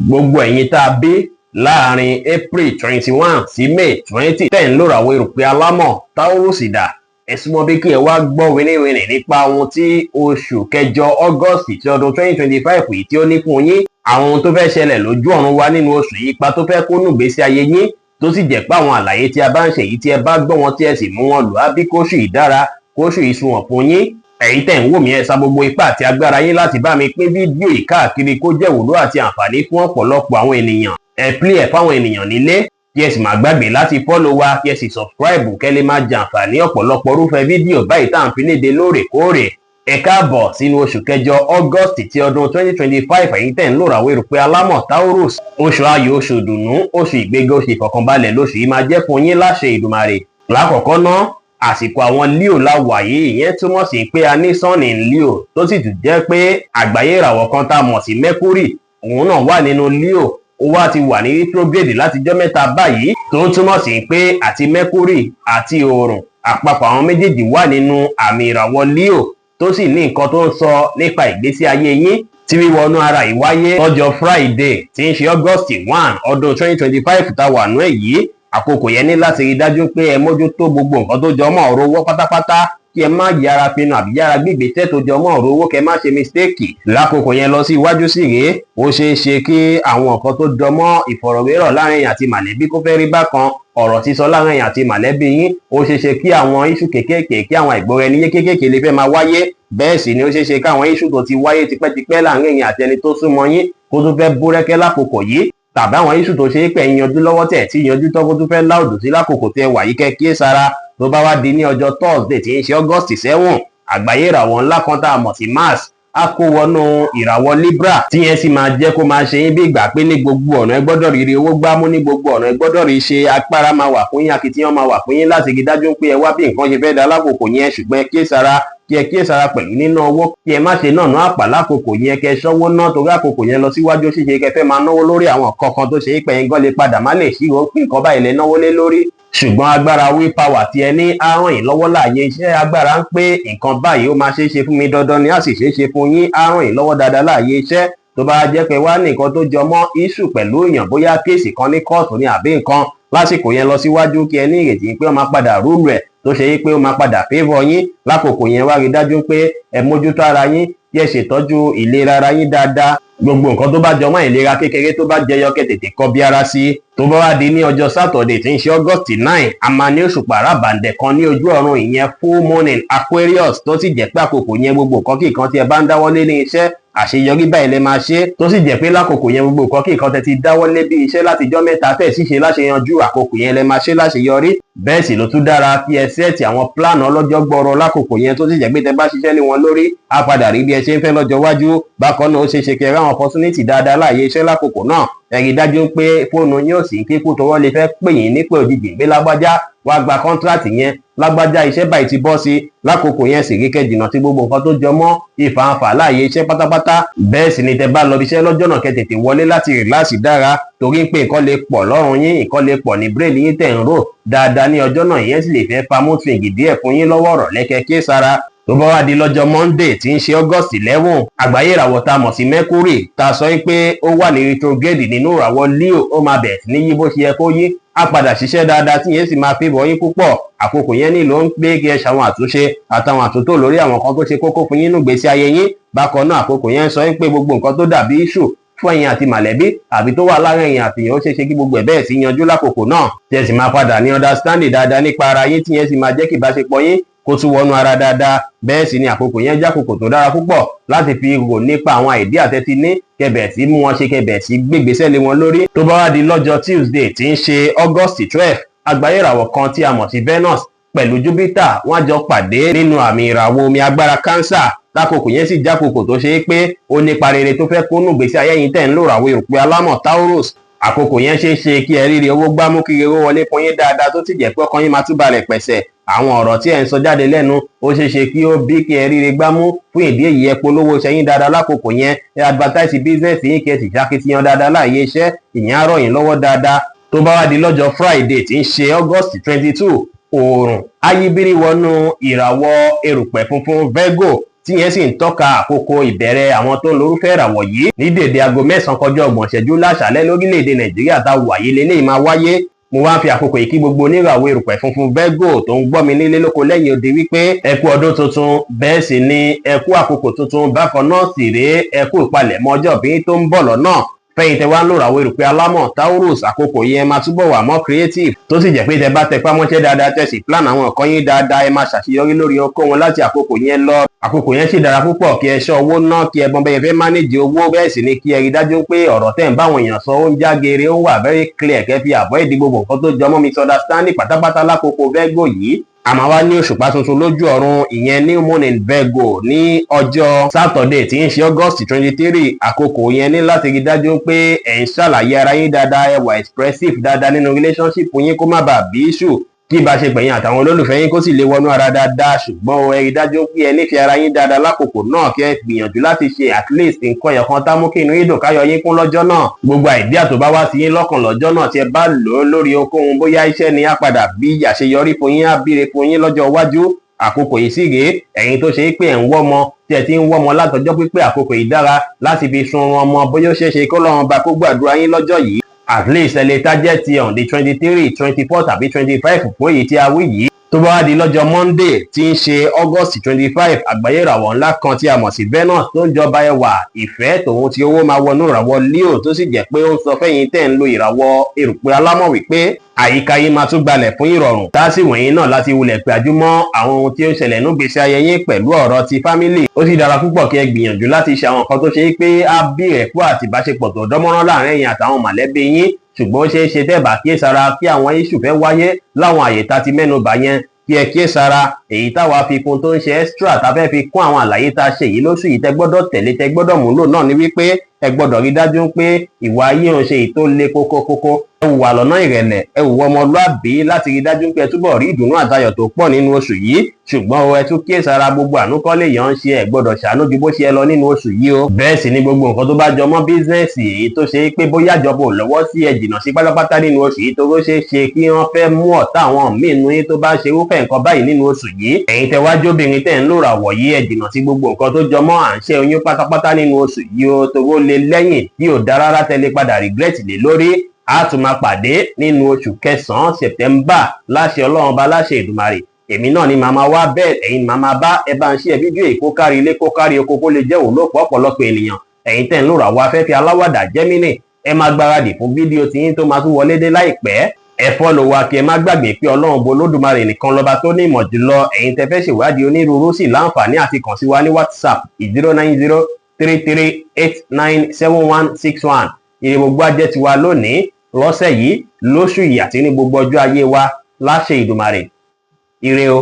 gbogbo ẹ̀yin tá a bí láàrin April 21 sí May 20 tẹ̀ ń lòràwọ̀ erùpè alámọ̀ Taurus dà ẹ súnmọ́ bí kí ẹ wá gbọ́ wíníwíní nípa ohun tí oṣù kẹjọ August ti ọdún 2025 yìí tí ó ní fún yín, àwọn ohun tó fẹ́ ṣẹlẹ̀ lójú ọ̀run wa nínú oṣù yìí, ipa tó fẹ́ kó nù gbésí ayé yín, tó sì jẹ́ pé àwọn àlàyé tí a bá ń ṣe yìí tí ẹ bá gbọ́ wọn tí ẹ sì mú wọn lò á bí kóṣù yìí dára, kóṣù yìí sunwọ̀n fún yín. Ẹ̀yin tẹ̀ ń wò mí, ẹ sa gbogbo ipá àti agbára yín láti bá mi pín fídíò yìí káàkiri kó jẹ́ ìwúlò àti àǹfààní fún ọ̀pọ̀lọpọ̀ àwọn ènìyàn. Ẹ play ẹ̀ fáwọn ènìyàn nílé, kí ẹ sì má gbàgbé láti follow wa, kí ẹ sì subscribe kẹ́ lè máa jàǹfààní ọ̀pọ̀lọpọ̀ irúfẹ́ fídíò báyìí tá à ń fi léde lóòrèkóòrè. Ẹ káàbọ̀ sínú oṣù kẹjọ August ti ọdún 2025. Ẹ̀yin tẹ̀ ń lòràwọ̀ erùpè alámọ̀ Taurus. Oṣù ayọ̀, oṣù ìdùnnú, oṣù ìgbéga, oṣù ìfọ̀kànbalẹ̀ lóṣù yìí máa jẹ́ fún yín láṣẹ Ìdùmarè. Lákọ̀ọ́kọ́ ná, àsìkò àwọn Leo la wà yìí, ìyẹn túmọ̀ sí pé a ní Sun in Leo, tó sì tún jẹ́ pé àgbáyé ìràwọ̀ kan tá a mọ̀ sí Mercury, òun náà wà nínú Leo. Ó wá ti wà ní retrograde látijọ́ mẹ́ta báyìí, tó ń túmọ̀ sí pé àti Mercury àti Òòrùn àpapọ̀ àwọn méjèèjì wà nínú àmì ìràwọ̀ Leo, tó sì ní nǹkan tó ń sọ nípa ìgbésí ayé yín. Tí wíwọnú ara yìí wáyé lọ́jọ́ Friday tí ń ṣe August 1 ọdún 2025 tá a wà nú ẹ̀ yìí, àkókò yẹn ní láti rí dájú pé ẹ mójútó gbogbo nǹkan tó jọ mọ́ ọ̀rọ̀ owó pátápátá, kí ẹ má yára pinnu àbí yára gbígbé tẹ́ tó jọ mọ́ ọ̀rọ̀ owó, kẹ́ má ṣe mistake. Lákòókò yẹn lọ sí iwájú sí rèé, ó ṣeé ṣe kí àwọn nǹkan tó jọ mọ́ ìfọ̀rọ̀wérọ̀ láàrin èèyàn àti màlẹ́bí kó fẹ́ rí bákan, ọ̀rọ̀ sísọ láàrin èèyàn àti màlẹ́bí yín, ó ṣeé ṣe kí àwọn iṣu kéékèèké, kí àwọn ìgbọ́ra-ẹni-yé kéékèèké lè fẹ́ máa wáyé. Bẹ́ẹ̀ sì ni ó ṣeé ṣe káwọn iṣu tó ti wáyé tipẹ́tipẹ́ láàrin èèyàn àti ẹni tó súnmọ́ yín kó tún fẹ́ búrẹ́kẹ́ lákòókò yìí, tàbí àwọn iṣu tó ṣe é pẹ̀ yanjú lọ́wọ́ tẹ̀ tí yanjú tó kó tún fẹ́ láòdù sí lákòókò tẹ wà yìí, kẹ́ kíyèsára. Tó bá wá di ní ọjọ́ Thursday tí ń ṣe August 7, àgbáyé ìràwọ̀ ńlá kan tá a mọ̀ sí Mars á kó wọnú ìràwọ̀ Libra, tí yẹn sì máa jẹ́ kó máa ṣe yín bí ìgbà pé ní gbogbo ọ̀nà ẹ gbọ́dọ̀ rí owó gbámú, ní gbogbo ọ̀nà ẹ gbọ́dọ̀ rí ṣe, agbára máa wà fún yín, akitiyan máa wà fún yín láti rí dájú pé ẹ wá bí nǹkan ṣe fẹ́ da lákòókò yẹn. Ṣùgbọ́n ẹ kíyèsára pẹ̀lú nínú owó, kí ẹ má ṣe nànú àpà lákòókò yẹn, kẹ́ ṣọ́wó ná, torí àkókò yẹn lọ síwájú ṣíṣe kẹ́ fẹ́ máa náwó lórí àwọn kankan tó ṣe é pé yín gan lè padà má lè ṣírò pé nǹkan báyìí lẹ náwó lé lórí. Ṣùgbọ́n agbára willpower tí ẹ ní á ràn yín lọ́wọ́ láàyè iṣẹ́. Agbára ń pé nǹkan báyìí ó máa ṣeé ṣe fún mi, dandan ni á sì ṣeé ṣe fún yín, á ràn yín lọ́wọ́ dáadáa láàyè iṣẹ́. Tó bá jẹ́ pé wá ní nǹkan tó jọ mọ́ issue pẹ̀lú èèyàn, bóyá kéèsì kan ní kóòtù ni àbí nǹkan, lásìkò yẹn lọ síwájú, kí ẹ ní ìrètí pé ó máa padà rúùlù ẹ̀, tó ṣe yí pé ó máa padà favour yín. Lákòókò yẹn wá rí dájú pé ẹ mójútó ara yín, kí ẹ ṣètọ́jú ìlera ara yín dáadáa. Gbogbo nǹkan tó bá jọ mọ́ ìlera kékeré tó bá jẹyọ, kẹ́ tètè kọbi ara sí. Tó bá wá di ní ọjọ́ Saturday tí ń ṣe August 9, a máa ní òṣùpá àràbàǹdẹ̀ kan ní ojú ọ̀run, ìyẹn full moon in Aquarius, tó sì jẹ́ pé àkókò yẹn gbogbo nǹkan kí nǹkan tí ẹ bá ń dáwọ́lé ní iṣẹ́, àṣeyọrí báyìí lẹ máa ṣe. Tó sì jẹ́ pé lákòókò yẹn gbogbo nǹkan kí nǹkan tẹ́ ti dáwọ́lé bí iṣẹ́ látijọ́ mẹ́ta tẹ̀ ṣíṣe láṣeyanjú, àkókò yẹn lẹ máa ṣe láṣeyọrí. Bẹ́ẹ̀ sì ló tún dára kí ẹ sẹ́ẹ̀tì àwọn plan ọlọ́jọ́ gbọrọ lákòókò yẹn, tó sì jẹ́ pé tẹ́ bá ṣiṣẹ́ lé wọn lórí, á padà rí bí ẹ ṣe ń fẹ́ lọ́jọ́ iwájú. Bákan náà ó ṣeé ṣe kẹ́ ráwọn opportunity dáadáa láàyè iṣẹ́ lákòókò náà. Ẹ rí dájú pé fóònù yín ò sí kíkú, tọwọ́ lè fẹ́ pè yín nípò òjijì pé lágbájá wá gba kọ́ńtíráàtì yẹn, lágbájá iṣẹ́ báyìí ti bọ́ sí. Lákòókò yẹn sì rí kẹ́ jìnnà tí gbogbo nǹkan tó jọ mọ́ ìfàǹfà láàyè iṣẹ́ pátápátá. Bẹ́ẹ̀ sì ni tẹ́ bá lọ iṣẹ́ lọ́jọ́ náà, kẹ́ tètè wọlé láti rìláàsì dára, torí pé nǹkan lè pọ̀ lọ́rùn yín, nǹkan lè pọ̀ ní brain yín tẹ̀ ń rò dáadáa ní ọjọ́ náà, ìyẹn sì lè fẹ́ fa mood swing díẹ̀ fún yín lọ́wọ́ ọ̀rọ̀ lẹ́kẹ́ kíyèsára. Tó bá wá di lọ́jọ́ Monday tí ń ṣe August 11, àgbáyé ìràwọ̀ tá a mọ̀ sí Mercury, tá a sọ pé ó wà ní retrograde nínú ìràwọ̀ Leo, ó máa bẹ̀rẹ̀ sí ní yí bó ṣe yẹ kó yí, á padà ṣiṣẹ́ dáadáa tí yẹn sì máa favour yín púpọ̀. Àkókò yẹn nílò ń pé kí ẹ ṣàwọn àtúnṣe àtàwọn àtúntò lórí àwọn kan tó ṣe kókó fún yín nínú ìgbésí ayé yín. Bákan náà àkókò yẹn sọ pé gbogbo nǹkan tó dàbí issue fún ẹ̀yin àti màlẹ́bí àbí tó wà láàrin ẹ̀yin àti èèyàn, ó ṣeé ṣe kí gbogbo ẹ̀ bẹ́ẹ̀ sí yanjú lákòókò náà, tí ẹ sì máa padà ní understanding dáadáa nípa ara yín, tí yẹn sì máa jẹ́ kí ìbáṣepọ̀ yín kó tún wọnú ara dáadáa. Bẹ́ẹ̀ sì ni àkókò yẹn jẹ́ àkókò tó dára púpọ̀ láti fi rò nípa àwọn àìdí àtẹ́tí ní, kẹbẹ̀ sí mú wọn ṣe, kẹbẹ̀ sí gbégbésẹ̀ lé wọn lórí. Tó bá wá di lọ́jọ́ Tuesday tí ń ṣe August 12, àgbáyé ìràwọ̀ kan tí a mọ̀ sí Venus pẹ̀lú Jupiter wọ́n jọ pàdé nínú àmì ìràwọ̀ omi agbára Cancer. Lákòókò yẹn sì jákòókò tó ṣe é pé ó nípa rere tó fẹ́ kó nù gbèsè ayé yín tẹ̀ ń lòràwọ̀ erùpè alámọ̀ Taurus. Àkókò yẹn ṣeé ṣe kí ẹ ríre owó gbámú, kí owó wọlé fún yín dáadáa, tó sì jẹ́ pé ọkàn yín máa tún balẹ̀ pẹ̀sẹ̀. Àwọn ọ̀rọ̀ tí ẹ ń sọ jáde lẹ́nu ó ṣeé ṣe kí ó bí kí ẹ ríre gbámú. Fún ìdí èyí, ẹ polówó iṣẹ́ yín dáadáa lákòókò yẹn, ẹ advertise business yín, kí ẹ sì ṣàkitiyan dáadáa láàyè iṣẹ́, ìyẹn á ràn yín lọ́wọ́ dáadáa. Tó bá wá di lọ́jọ́ Friday tí ń ṣe August 22, Òòrùn á yí bírí wọnú ìràwọ̀ erùpẹ̀ funfun Virgo, tíyẹn sì ń tọ́ka àkókò ìbẹ̀rẹ̀ àwọn tó ń lorúfẹ́ ìràwọ̀ yìí ní dédé aago 9:30 láṣàlẹ̀ lórílẹ̀‐èdè Nàìjíríà tá a wà yìí lélẹ́yìí máa wáyé. Mo wá ń fi àkókò yìí kí gbogbo oníràwọ̀ erùpẹ̀ funfun Virgo tó ń gbọ́ mi nílé lóko lẹ́yìn odi wípé ẹ kú ọdún tuntun, bẹ́ẹ̀ sì ni ẹ kú àkókò tuntun, bákan náà sì rèé ẹ kú ìpalẹ̀mọ́ ọjọ́ bí tó ń bọ̀ lọ́nà. Fẹ́yìn tẹ wá ń lòràwọ̀ erùpẹ̀ alámọ̀ Taurus, àkókò yìí ẹ máa túbọ̀ wà mọ́ creative tó sì jẹ́ pé tẹ bá tẹpá mọ́ṣẹ́ dáadáa tẹ̀sí plan àwọn nǹkan yín dáadáa ẹ máa ṣàṣeyọrí lórí ohunkóhun láti àkókò yẹn lọ. Àkókò yẹn sì dára púpọ̀ kí ẹ ṣọ́ owó ná, kí ẹ mọ bẹ́ẹ̀ fẹ́ manage owó, bẹ́ẹ̀ sì ni kí ẹ rí dájú pé ọ̀rọ̀ tẹ̀ ń bá àwọn èèyàn sọ ó ń já geere, ó wà very clear, kẹ́ fi avoid gbogbo nǹkan tó jọmọ́ misunderstanding pátápátá lákòókò Virgo yìí. Àmọ́ wá ní òṣùpá tuntun lójú ọ̀run, ìyẹn new moon in Virgo ní ọjọ́ Saturday tí ń ṣe August 23. Àkókò yẹn ní láti rí dájú pé ẹ̀ ń ṣàlàyé ara yín dáadáa, ẹ wà expressive dáadáa nínú relationship yín kó má bàa bí issue, kí ìbáṣepọ̀ yín àtàwọn olólùfẹ́ yín kó sì lè wọnú ara dáadáa. Ṣùgbọ́n ẹ rí dájú pé ẹ nífẹ̀ẹ́ ara yín dáadáa lákòókò náà, kí ẹ gbìyànjú láti ṣe at least nǹkan ẹ̀kan tá mú kí inú yín dùn káyọ̀ yín kún lọ́jọ́ náà. Gbogbo àìdíà tó bá wá sí yín lọ́kàn lọ́jọ́ náà tí ẹ bá lò ó lórí ohunkóhun, bóyá iṣẹ́ ni á padà bí àṣeyọrí fún yín, á bíire fún yín lọ́jọ́ iwájú. Àkókò yìí sì rèé, ẹ̀yin tó ṣe pé ẹ̀ ń wọ́mọ tí ẹ ti ń wọ́mọ látọjọ́ pípẹ́, àkókò yìí dára láti fi sun ọmọ, bóyá ó ṣeé ṣe kó lọ́run bá kó gbàdúrà yín lọ́jọ́ yìí. At least ẹ lè target on the 23, 24 tàbí 25 fún èyí tí a wí yìí. Tó bá wá di lọ́jọ́ Monday tí ń ṣe August 25, àgbáyé ìràwọ̀ ńlá kan tí a mọ̀ sí Venus tó ń jọba ẹwà, ìfẹ́ tòun tí owó máa wọnú ìràwọ̀ Leo, tó sì jẹ́ pé ó ń sọ fẹ́yìn tẹ́ ń lo ìràwọ̀ erùpẹ̀ alámọ̀ wípé àyíká yín máa tún gbalẹ̀ fún ìrọ̀rùn. Tá sì wọ̀nyí náà láti wulẹ̀ pé àjùmọ̀ àwọn ohun tí ó ń ṣẹlẹ̀ nínú ìgbésí ayé yín pẹ̀lú ọ̀rọ̀ ti family. Ó sì dára púpọ̀ kí ẹ gbìyànjú láti ṣe àwọn nǹkan tó ṣe pé á bí ẹ̀kú àti ìbáṣepọ̀ tó dánmọ́rán láàrin ẹ̀yin àtàwọn mọ̀lẹ́bí yín. Ṣùgbọ́n ó ṣeé ṣe tẹ́ bá kíyèsára kí àwọn issue fẹ́ wáyé láwọn àyè tá ti mẹ́nu bà yẹn, kí ẹ kíyèsára èyí táwa fi kún tó ń ṣe extra tá fẹ́ fi kún àwọn àlàyé tá a ṣe yìí lóṣù yìí tẹ́ gbọ́dọ̀ tẹ̀lé, tẹ́ gbọ́dọ̀ múlò náà ni wípé ẹ gbọ́dọ̀ rí dájú pé ìwà yín ò ṣe èyí tó le kókókókó, ẹ wùwà lọ́nà ìrẹ̀lẹ̀, ẹ wùwà ọmọlúàbí láti rí dájú pé ẹ túbọ̀ rí ìdùnnú àtayọ̀ tó pọ̀ nínú oṣù yìí. Ṣùgbọ́n ẹ tún kíyèsára gbogbo ànúkọ́lé yẹn ń ṣe, ẹ gbọ́dọ̀ ṣàánú ju bó ṣe ẹ lọ nínú oṣù yìí o. Bẹ́ẹ̀ sì ni gbogbo nǹkan tó bá jọmọ́ bísínẹ́sì èyí tó ṣe pé bóyá ìjọba ò lọ́wọ́ sí, ẹ jìnnà sí pátápátá nínú oṣù yìí, torí ó ṣeé ṣe kí wọ́n fẹ́ mú ọ̀tá àwọn míì nínú yín tó bá ṣe irúfẹ́ nǹkan báyìí nínú oṣù yìí. Ẹ̀yin tẹ wá jóbìnrin tẹ̀ ń lòràwọ̀ yìí, ẹ jìnnà sí gbogbo nǹkan tó jọmọ́ à ń ṣẹ́ oyún pátápátá nínú oṣù yìí o, torí ó lè lẹ́yìn tí ò dára rárá tẹ́lẹ̀ padà regret lé lórí. A tún máa pàdé nínú oṣù kẹsàn-án September láṣẹ Ọlọ́run ọba, láṣẹ Èdùmàrè. Èmi náà ni màmá wá bẹ́ẹ̀, ẹ̀yin ni màmá bá, ẹ bá ń ṣe fídíò yìí kó kárí ilé kó kárí oko kó lè jẹ́ òlòpọ̀ ọ̀pọ̀lọpọ̀ ènìyàn. Ẹ̀yin tẹ̀ ń lòràwọ̀ afẹ́fẹ́ aláwàdà Gemini, ẹ máa gbáradì fún fídíò tiyín tó máa tún wọlé dé láìpẹ́. Ẹ follow wa kí ẹ má gbàgbé pé Ọlọ́run bo Olódùmarè nìkan lọ́ba tó ní ìmọ̀ jùlọ. Ẹ̀yin tẹ́ fẹ́ ṣèwádìí onírúurú sì láǹfààní àti kàn sí wa ní WhatsApp 09033897161. Ire gbogbo ajẹ́ tiwa lónìí, lọ́sẹ̀ yìí, lóṣù yìí àti ní gbogbo ọjọ́ ayé wa láṣẹ Ìdùmarè. Ire o.